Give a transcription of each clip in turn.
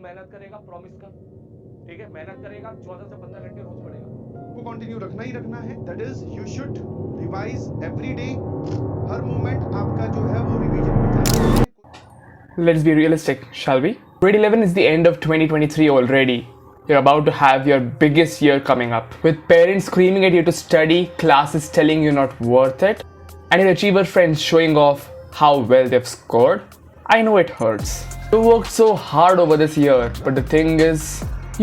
मेहनत करेगा, प्रॉमिस कर, ठीक है, मेहनत करेगा, 14 से 15 घंटे रोज पढ़ेगा, को कंटिन्यू रखना ही रखना है. That is you should revise every day. Her moment आपका जो है वो रिवीजन में जाना है. Let's be realistic, shall we? Grade 11 is the end of 2023 already. You're about to have your biggest year coming up. With parents screaming at you to study, classes telling you not worth it, and your achiever friends showing off how well they've scored. I know it hurts. You worked so hard over this year, but the thing is,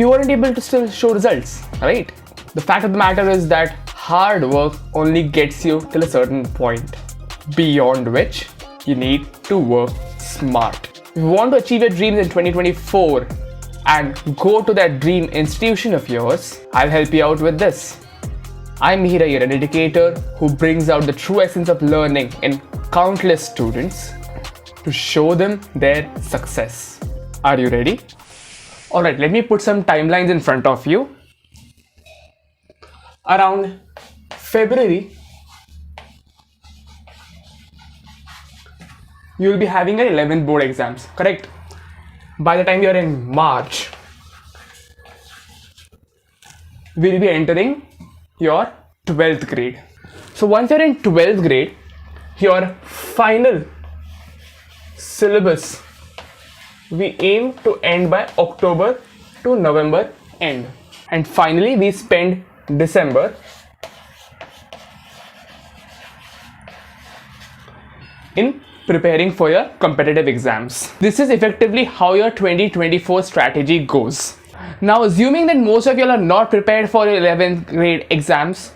you weren't able to still show results, right? The fact of the matter is that hard work only gets you till a certain point, beyond which you need to work smart. If you want to achieve your dreams in 2024 and go to that dream institution of yours, I'll help you out with this. I'm Mihir, an educator who brings out the true essence of learning in countless students to show them their success. Are you ready? Alright, let me put some timelines in front of you. Around February, you will be having your 11th board exams, correct? By the time you are in March, we will be entering your 12th grade. So once you're in 12th grade, your final syllabus we aim to end by October to November end. And finally, we spend December in preparing for your competitive exams. This is effectively how your 2024 strategy goes. Now, assuming that most of you are not prepared for your 11th grade exams,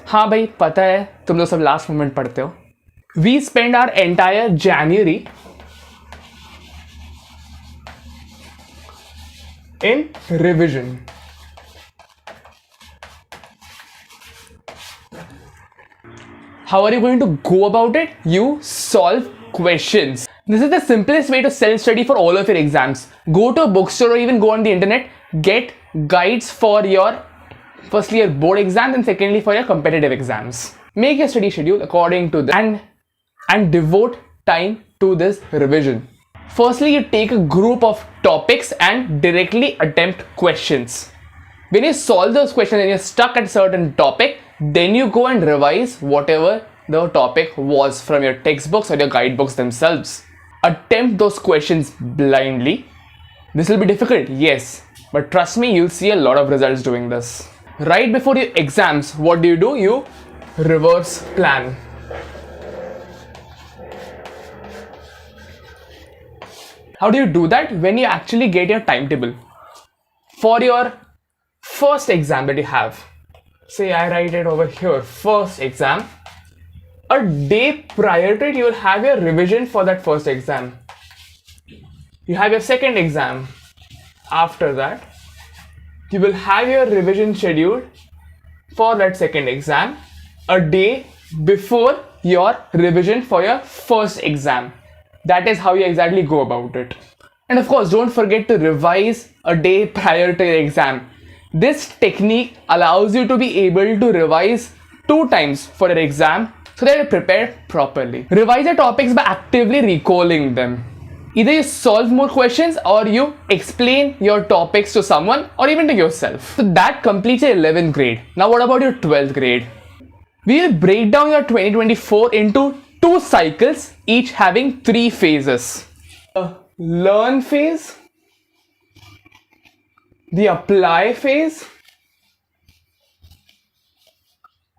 हाँ भाई पता है तुम लोग सब last moment पढ़ते हो. We spend our entire January in revision. How are you going to go about it? You solve questions. This is the simplest way to self-study for all of your exams. Go to a bookstore or even go on the internet, get guides for your firstly your board exams and secondly for your competitive exams. Make your study schedule according to this and devote time to this revision. Firstly, you take a group of topics and directly attempt questions. When you solve those questions and you're stuck at a certain topic, then you go and revise whatever the topic was from your textbooks or your guidebooks themselves. Attempt those questions blindly. This will be difficult, yes, but trust me, you'll see a lot of results doing this. Right before your exams, what do? You reverse plan. How do you do that? When you actually get your timetable for your first exam that you have. Say I write it over here, first exam. A day prior to it, you will have your revision for that first exam. You have your second exam. After that, you will have your revision scheduled for that second exam a day before your revision for your first exam. That is how you exactly go about it. And of course, don't forget to revise a day prior to your exam. This technique allows you to be able to revise 2 times for your exam so that you're prepared properly. Revise your topics by actively recalling them. Either you solve more questions or you explain your topics to someone or even to yourself. So that completes your 11th grade. Now what about your 12th grade? We will break down your 2024 into 2 cycles, each having 3 phases. The learn phase, the apply phase,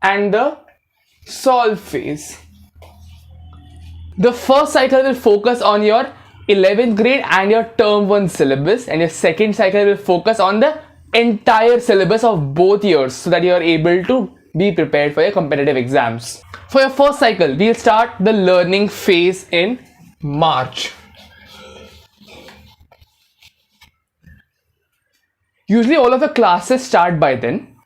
and the solve phase. The first cycle will focus on your 11th grade and your term 1 syllabus, and your second cycle will focus on the entire syllabus of both years so that you are able to be prepared for your competitive exams. For your first cycle, we'll start the learning phase in March. Usually all of the classes start by then.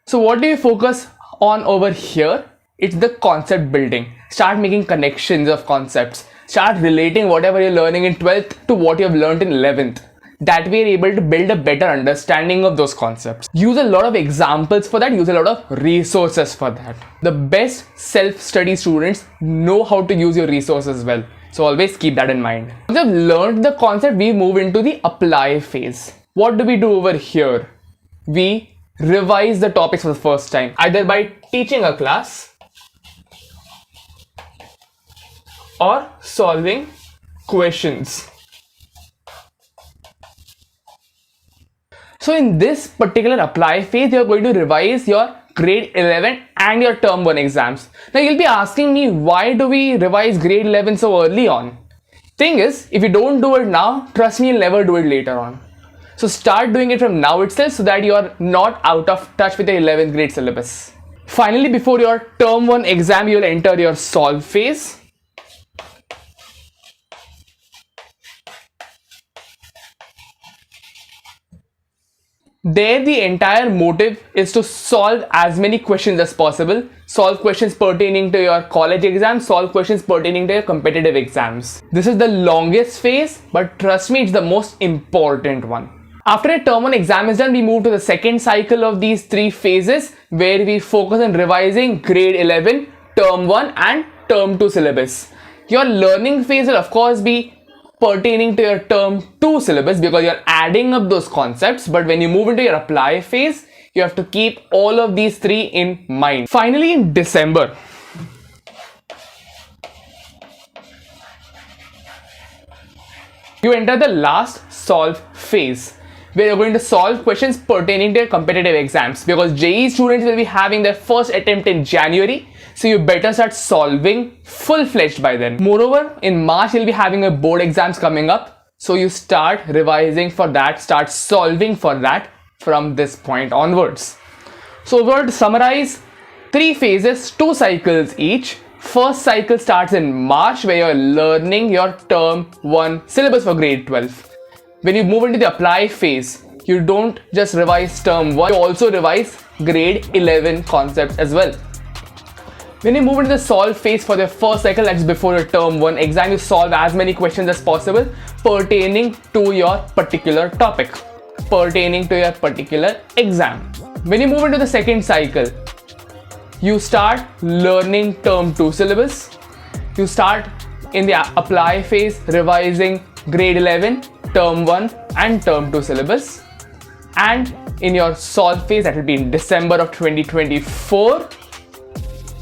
So what do you focus on over here? It's the concept building. Start making connections of concepts. Start relating whatever you're learning in 12th to what you've learned in 11th. That way you're able to build a better understanding of those concepts. Use a lot of examples for that. Use a lot of resources for that. The best self-study students know how to use your resources well. So always keep that in mind. Once you've learned the concept, we move into the apply phase. What do we do over here? We revise the topics for the first time, either by teaching a class or solving questions. So in this particular apply phase, you're going to revise your grade 11 and your term 1 exams. Now you'll be asking me, why do we revise grade 11 so early on? Thing is, if you don't do it now, trust me, you'll never do it later on. So start doing it from now itself so that you're not out of touch with your 11th grade syllabus. Finally, before your term 1 exam, you'll enter your solve phase. There, the entire motive is to solve as many questions as possible. Solve questions pertaining to your college exams, solve questions pertaining to your competitive exams. This is the longest phase, but trust me, it's the most important one. After a term 1 exam is done, we move to the second cycle of these 3 phases, where we focus on revising grade 11, term 1 and term 2 syllabus. Your learning phase will of course be pertaining to your term 2 syllabus because you're adding up those concepts, but when you move into your apply phase, you have to keep all of these 3 in mind. Finally, in December, you enter the last solve phase, where you're going to solve questions pertaining to your competitive exams, because JEE students will be having their first attempt in January. So you better start solving full-fledged by then. Moreover, in March, you'll be having a board exams coming up. So you start revising for that, start solving for that from this point onwards. So we're going to summarize 3 phases, 2 cycles each. First cycle starts in March, where you're learning your term 1 syllabus for grade 12. When you move into the apply phase, you don't just revise term 1, you also revise grade 11 concepts as well. When you move into the solve phase for the first cycle, that's before your term 1 exam, you solve as many questions as possible pertaining to your particular topic, pertaining to your particular exam. When you move into the second cycle, you start learning term 2 syllabus. You start in the apply phase revising grade 11, term 1 and term 2 syllabus. And in your solve phase, that will be in December of 2024,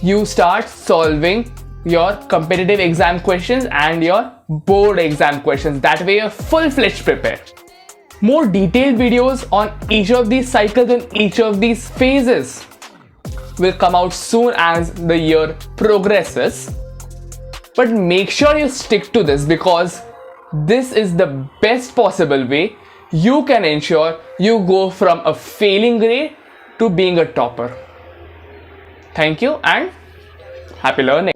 you start solving your competitive exam questions and your board exam questions. That way you're full-fledged prepared. More detailed videos on each of these cycles and each of these phases will come out soon as the year progresses. But make sure you stick to this, because this is the best possible way you can ensure you go from a failing grade to being a topper. Thank you and happy learning.